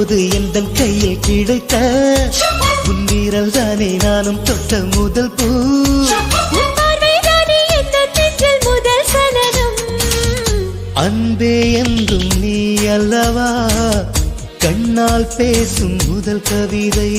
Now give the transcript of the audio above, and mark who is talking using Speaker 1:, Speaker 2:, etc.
Speaker 1: போது எந்தன் கையில் கிடைத்த உன்வீரல் தானே நானும் தொட்ட முதல் பூ. அன்பே என்றும் நீ அல்லவா கண்ணால் பேசும் முதல் கவிதை.